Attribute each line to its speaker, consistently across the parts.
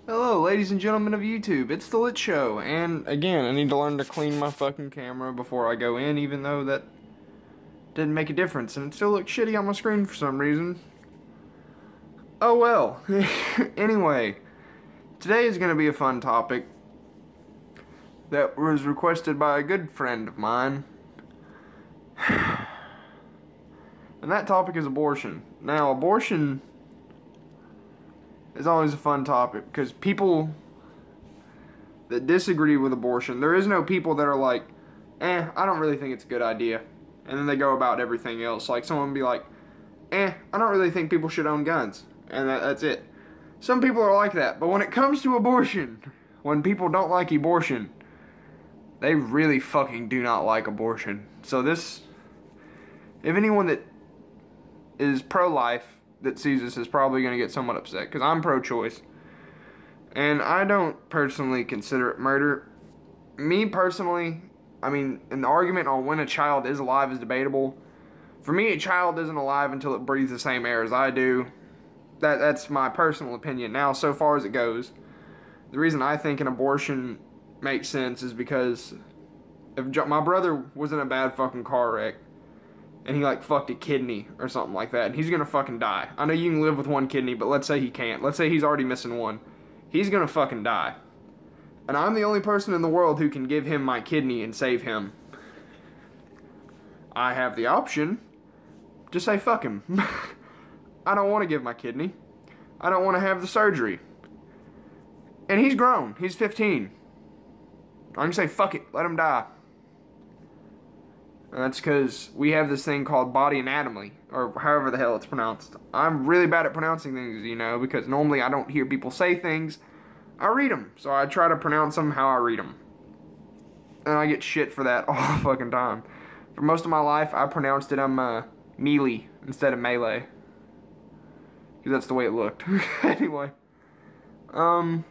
Speaker 1: Hello, ladies and gentlemen of YouTube, it's The Lit Show, and again, I need to learn to clean my fucking camera before I go in, even though that didn't make a difference, and it still looks shitty on my screen for some reason. Oh well. Anyway, today is going to be a fun topic that was requested by a good friend of mine. And that topic is abortion. Now, abortion is always a fun topic because people that disagree with abortion, there is no people that are like, I don't really think it's a good idea. And then they go about everything else. Like someone be like, I don't really think people should own guns. And that's it. Some people are like that. But when it comes to abortion, when people don't like abortion, they really fucking do not like abortion. So if anyone that is pro-life that sees this is probably going to get somewhat upset, because I'm pro-choice. And I don't personally consider it murder. Me personally, I mean, an argument on when a child is alive is debatable. For me, a child isn't alive until it breathes the same air as I do. That's my personal opinion. Now, so far as it goes, the reason I think an abortion makes sense is because if my brother was in a bad fucking car wreck, and he like fucked a kidney or something like that, and he's gonna fucking die. I know you can live with one kidney, but let's say he can't. Let's say he's already missing one. He's gonna fucking die. And I'm the only person in the world who can give him my kidney and save him. I have the option to say fuck him. I don't want to give my kidney. I don't want to have the surgery. And he's grown. He's 15. I can say fuck it. Let him die. And that's because we have this thing called body anatomy, or however the hell it's pronounced. I'm really bad at pronouncing things, because normally I don't hear people say things. I read them, so I try to pronounce them how I read them. And I get shit for that all the fucking time. For most of my life, I pronounced it melee instead of melee. Because that's the way it looked. Anyway. So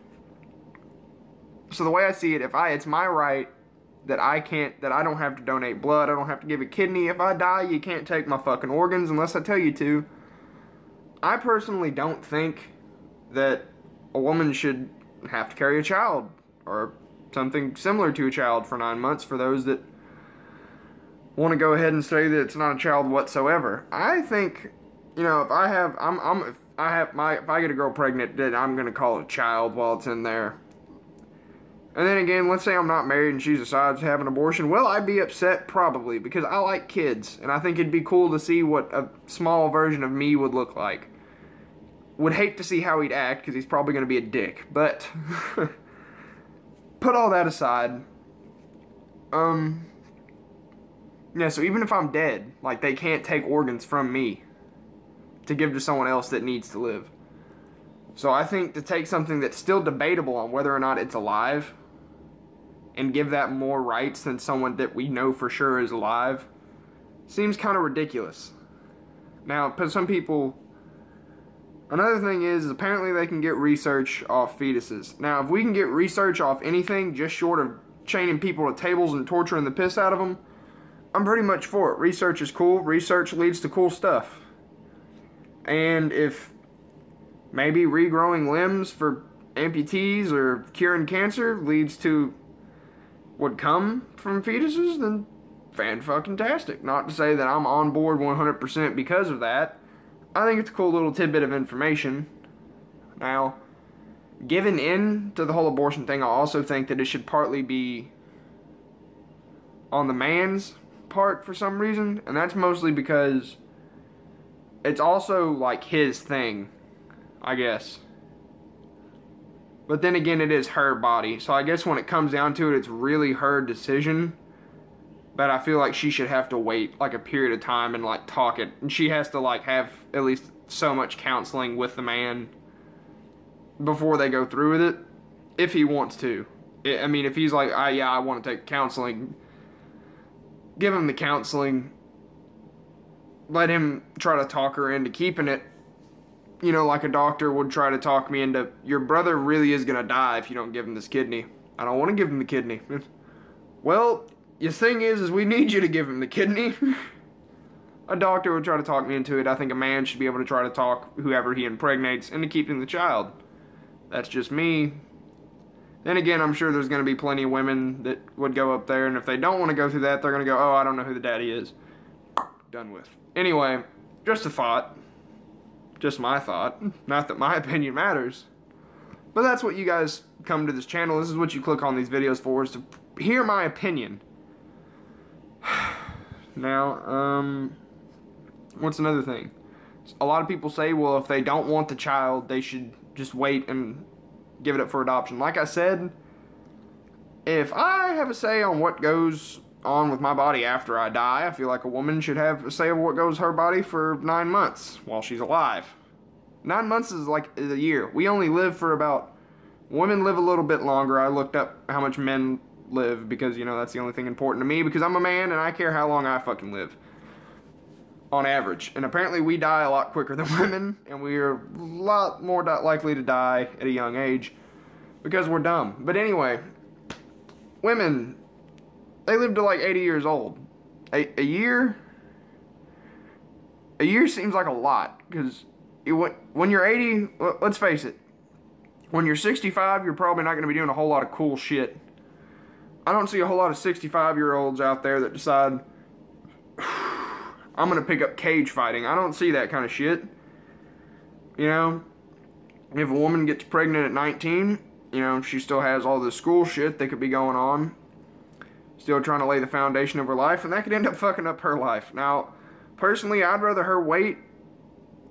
Speaker 1: the way I see it, it's my right that I don't have to donate blood, I don't have to give a kidney. If I die, you can't take my fucking organs unless I tell you to. I personally don't think that a woman should have to carry a child, or something similar to a child, for 9 months, for those that want to go ahead and say that it's not a child whatsoever. I think, if I get a girl pregnant, then I'm gonna call it a child while it's in there. And then again, let's say I'm not married and she decides to have an abortion. Well, I'd be upset probably, because I like kids, and I think it'd be cool to see what a small version of me would look like. Would hate to see how he'd act, because he's probably going to be a dick. But put all that aside. Yeah, so even if I'm dead, like, they can't take organs from me to give to someone else that needs to live. So I think to take something that's still debatable on whether or not it's alive and give that more rights than someone that we know for sure is alive seems kind of ridiculous. Now, some people... Another thing is apparently they can get research off fetuses. Now, if we can get research off anything just short of chaining people to tables and torturing the piss out of them, I'm pretty much for it. Research is cool. Research leads to cool stuff. And if maybe regrowing limbs for amputees or curing cancer would come from fetuses, then fan-fucking-tastic. Not to say that I'm on board 100% because of that. I think it's a cool little tidbit of information. Now, giving in to the whole abortion thing, I also think that it should partly be on the man's part for some reason. And that's mostly because it's also like his thing, I guess. But then again, it is her body. So I guess when it comes down to it, it's really her decision. But I feel like she should have to wait like a period of time and like talk it. And she has to like have at least so much counseling with the man before they go through with it. If he wants to. I mean, if he's like, yeah, I want to take counseling. Give him the counseling. Let him try to talk her into keeping it. Like a doctor would try to talk me into, your brother really is going to die if you don't give him this kidney. I don't want to give him the kidney. Well, the thing is we need you to give him the kidney. A doctor would try to talk me into it. I think a man should be able to try to talk whoever he impregnates into keeping the child. That's just me. Then again, I'm sure there's going to be plenty of women that would go up there, and if they don't want to go through that, they're going to go, oh, I don't know who the daddy is. Done with. Anyway, just a thought. Just my thought. Not that my opinion matters. But that's what you guys come to this channel. This is what you click on these videos for, is to hear my opinion. Now, what's another thing? A lot of people say, well, if they don't want the child, they should just wait and give it up for adoption. Like I said, if I have a say on what goes on with my body after I die, I feel like a woman should have a say of what goes her body for 9 months while she's alive. 9 months is like a year. We only live for about... Women live a little bit longer. I looked up how much men live because, you know, that's the only thing important to me because I'm a man and I care how long I fucking live. On average. And apparently we die a lot quicker than women, and we are a lot more likely to die at a young age because we're dumb. But anyway, women, they live to like 80 years old. A year seems like a lot because when you're 80, let's face it, when you're 65, you're probably not going to be doing a whole lot of cool shit. I don't see a whole lot of 65-year-olds out there that decide, I'm going to pick up cage fighting. I don't see that kind of shit. You know, if a woman gets pregnant at 19, you know, she still has all this school shit that could be going on. Still trying to lay the foundation of her life, and that could end up fucking up her life. Now, personally, I'd rather her wait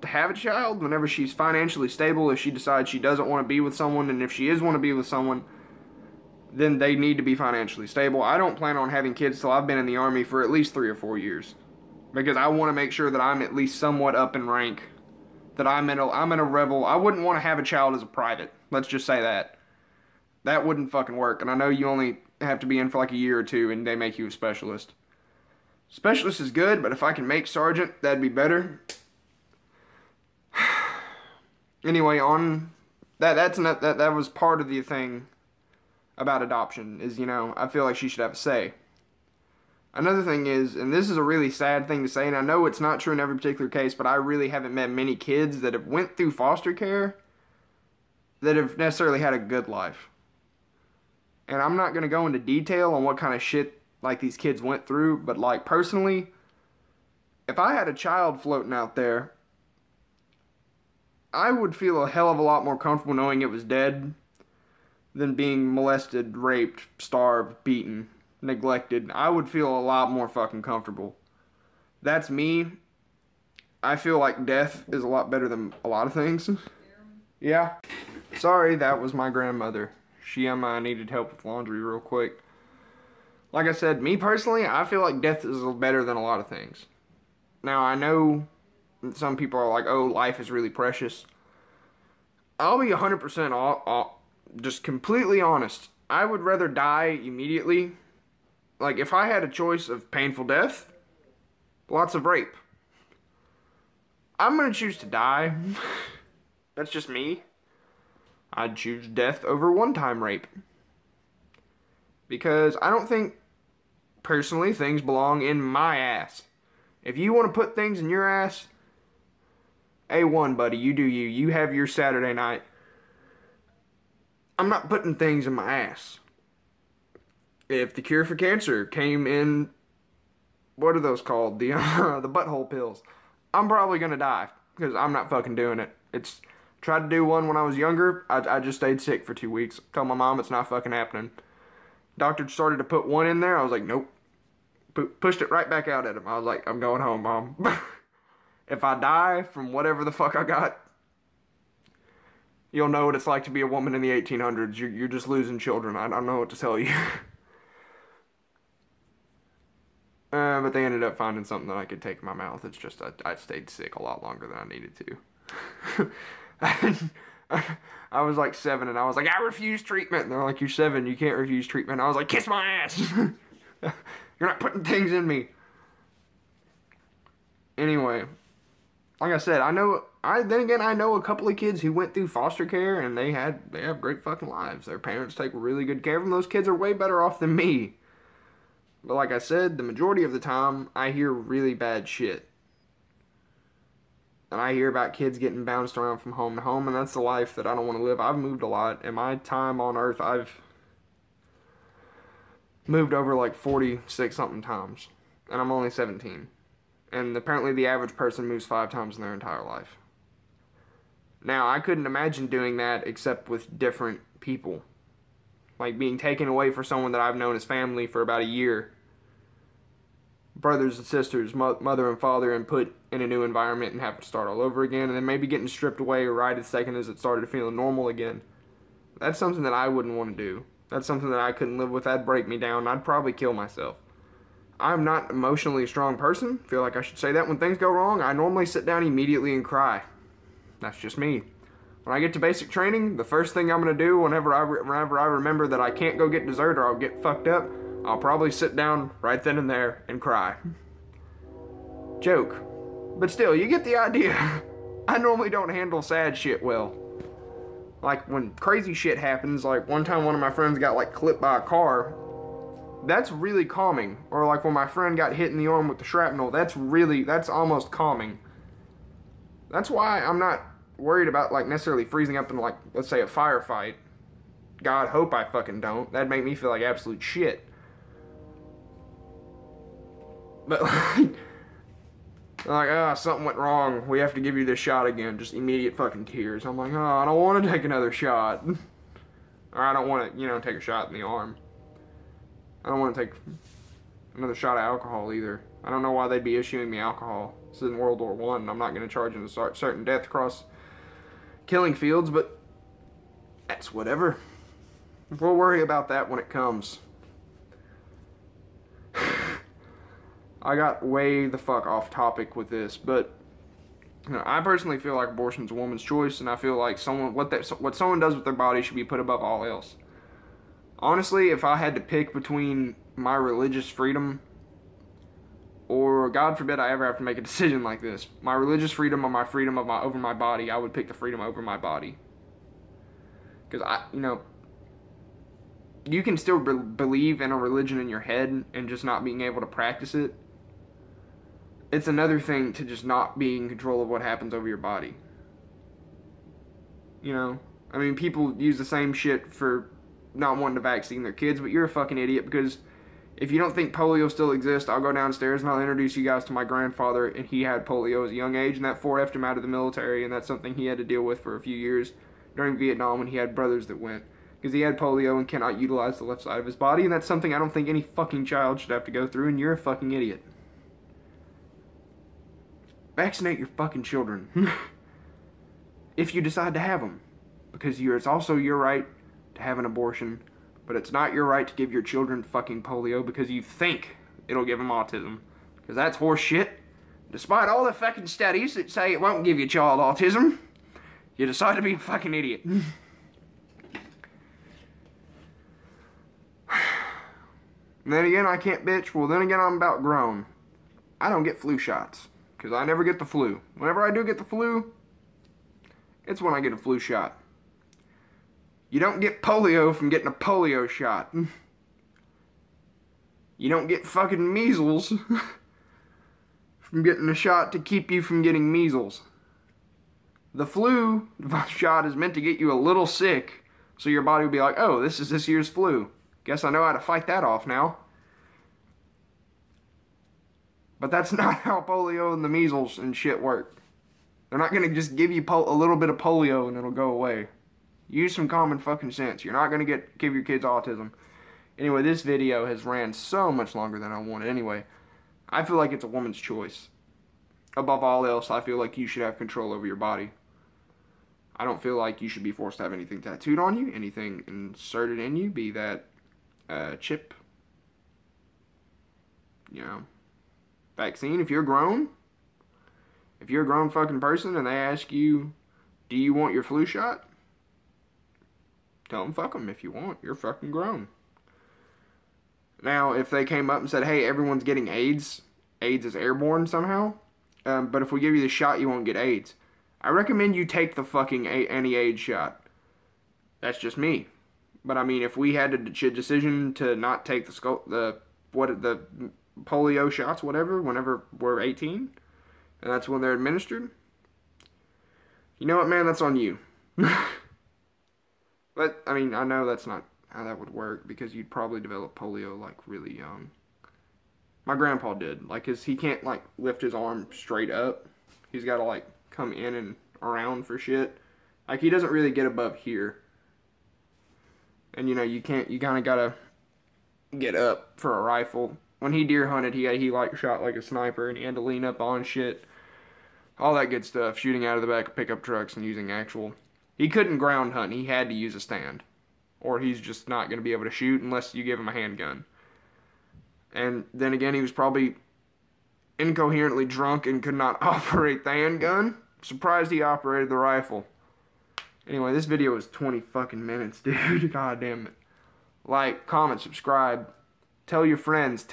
Speaker 1: to have a child whenever she's financially stable. If she decides she doesn't want to be with someone, and if she is want to be with someone, then they need to be financially stable. I don't plan on having kids till I've been in the Army for at least 3 or 4 years. Because I want to make sure that I'm at least somewhat up in rank. That I'm in a rebel. I wouldn't want to have a child as a private. Let's just say that. That wouldn't fucking work. And I know you only have to be in for like a year or 2 and they make you a specialist. Specialist is good, but if I can make sergeant, that'd be better. Anyway, on that was part of the thing about adoption is, you know, I feel like she should have a say. Another thing is, and this is a really sad thing to say, and I know it's not true in every particular case, but I really haven't met many kids that have went through foster care that have necessarily had a good life. And I'm not going to go into detail on what kind of shit like these kids went through, but like personally, if I had a child floating out there, I would feel a hell of a lot more comfortable knowing it was dead than being molested, raped, starved, beaten, neglected. I would feel a lot more fucking comfortable. That's me. I feel like death is a lot better than a lot of things. Yeah. Sorry, that was my grandmother. She needed help with laundry real quick. Like I said, me personally, I feel like death is better than a lot of things. Now, I know some people are like, oh, life is really precious. I'll be 100% just completely honest. I would rather die immediately. Like, if I had a choice of painful death, lots of rape. I'm going to choose to die. That's just me. I'd choose death over one-time rape. Because I don't think, personally, things belong in my ass. If you want to put things in your ass, A1, buddy, you do you. You have your Saturday night. I'm not putting things in my ass. If the cure for cancer came in, what are those called? The butthole pills. I'm probably going to die because I'm not fucking doing it. Tried to do one when I was younger. I just stayed sick for 2 weeks. Told my mom it's not fucking happening. Doctor started to put one in there. I was like, nope. Pushed it right back out at him. I was like, I'm going home, Mom. If I die from whatever the fuck I got, you'll know what it's like to be a woman in the 1800s. You're just losing children. I don't know what to tell you. But they ended up finding something that I could take in my mouth. It's just I stayed sick a lot longer than I needed to. I was like 7 and I was like, I refuse treatment. And they're like, you're 7, you can't refuse treatment. And I was like, kiss my ass. You're not putting things in me. Anyway, like I said, I know a couple of kids who went through foster care and they have great fucking lives. Their parents take really good care of them. Those kids are way better off than me. But like I said, the majority of the time, I hear really bad shit. And I hear about kids getting bounced around from home to home, and that's the life that I don't want to live. I've moved a lot. In my time on Earth, I've moved over like 46 something times, and I'm only 17. And apparently the average person moves 5 times in their entire life. Now, I couldn't imagine doing that except with different people. Like being taken away from someone that I've known as family for about a year. Brothers and sisters, mother and father, and put in a new environment and have to start all over again. And then maybe getting stripped away right as second as it started feeling normal again. That's something that I wouldn't want to do. That's something that I couldn't live with. That'd break me down. I'd probably kill myself. I'm not an emotionally strong person. Feel like I should say that when things go wrong. I normally sit down immediately and cry. That's just me. When I get to basic training, the first thing I'm going to do whenever I remember that I can't go get dessert or I'll get fucked up, I'll probably sit down right then and there and cry. Joke. But still, you get the idea. I normally don't handle sad shit well. Like when crazy shit happens, like one time one of my friends got like clipped by a car, that's really calming. Or like when my friend got hit in the arm with the shrapnel, that's almost calming. That's why I'm not worried about like necessarily freezing up in like, let's say a firefight. God hope I fucking don't. That'd make me feel like absolute shit. But like, something went wrong. We have to give you this shot again. Just immediate fucking tears. I'm like, I don't want to take another shot. Or I don't want to, take a shot in the arm. I don't want to take another shot of alcohol either. I don't know why they'd be issuing me alcohol. This is in World War I, and I'm not going to charge them a certain death across killing fields, but that's whatever. We'll worry about that when it comes. I got way the fuck off topic with this, but I personally feel like abortion's a woman's choice, and I feel like what someone does with their body should be put above all else. Honestly, if I had to pick between my religious freedom, or God forbid I ever have to make a decision like this, my religious freedom or my freedom over my body, I would pick the freedom over my body. Because you can still believe in a religion in your head and just not being able to practice it. It's another thing to just not be in control of what happens over your body. I mean, people use the same shit for not wanting to vaccine their kids, but you're a fucking idiot, because if you don't think polio still exists, I'll go downstairs and I'll introduce you guys to my grandfather, and he had polio at a young age, and that 4F'd him out of the military, and that's something he had to deal with for a few years during Vietnam when he had brothers that went. Because he had polio and cannot utilize the left side of his body, and that's something I don't think any fucking child should have to go through, and you're a fucking idiot. Vaccinate your fucking children. If you decide to have them. Because it's also your right to have an abortion, but it's not your right to give your children fucking polio because you think it'll give them autism. Because that's horse shit. Despite all the fucking studies that say it won't give your child autism, you decide to be a fucking idiot. And then again, I can't bitch. Well, then again, I'm about grown. I don't get flu shots. Because I never get the flu. Whenever I do get the flu, it's when I get a flu shot. You don't get polio from getting a polio shot. You don't get fucking measles from getting a shot to keep you from getting measles. The flu shot is meant to get you a little sick, so your body will be like, oh, this is this year's flu. Guess I know how to fight that off now. But that's not how polio and the measles and shit work. They're not going to just give you a little bit of polio and it'll go away. Use some common fucking sense. You're not going to give your kids autism. Anyway, this video has ran so much longer than I wanted. Anyway, I feel like it's a woman's choice. Above all else, I feel like you should have control over your body. I don't feel like you should be forced to have anything tattooed on you, anything inserted in you, be that chip, vaccine. If you're grown fucking person and they ask you, do you want your flu shot? Tell them fuck them if you want. You're fucking grown. Now, if they came up and said, hey, everyone's getting AIDS is airborne somehow, but if we give you the shot, you won't get AIDS. I recommend you take the fucking anti-AIDS shot. That's just me. But I mean, if we had a decision to not take the polio shots, whatever, whenever we're 18, and that's when they're administered, You know what, man? That's on you. But, I mean, I know that's not how that would work because you'd probably develop polio, like, really young. My grandpa did. Like, he can't, like, lift his arm straight up. He's got to, like, come in and around for shit. Like, he doesn't really get above here. And, you know, you kind of got to get up for a rifle. When he deer hunted, he like, shot like a sniper, and he had to lean up on shit. All that good stuff. Shooting out of the back of pickup trucks and using actual... He couldn't ground hunt. He had to use a stand. Or he's just not going to be able to shoot unless you give him a handgun. And then again, he was probably incoherently drunk and could not operate the handgun. Surprised he operated the rifle. Anyway, this video was 20 fucking minutes, dude. God damn it. Like, comment, subscribe. Tell your friends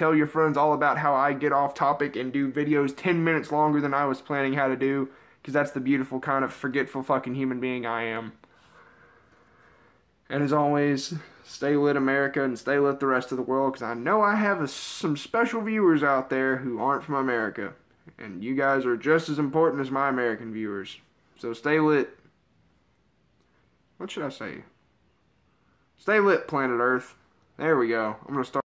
Speaker 1: all about how I get off topic and do videos 10 minutes longer than I was planning how to do, because that's the beautiful kind of forgetful fucking human being I am. And as always, stay lit, America, and stay lit the rest of the world, because I know I have some special viewers out there who aren't from America. And you guys are just as important as my American viewers. So stay lit. What should I say? Stay lit, planet Earth. There we go. I'm going to start.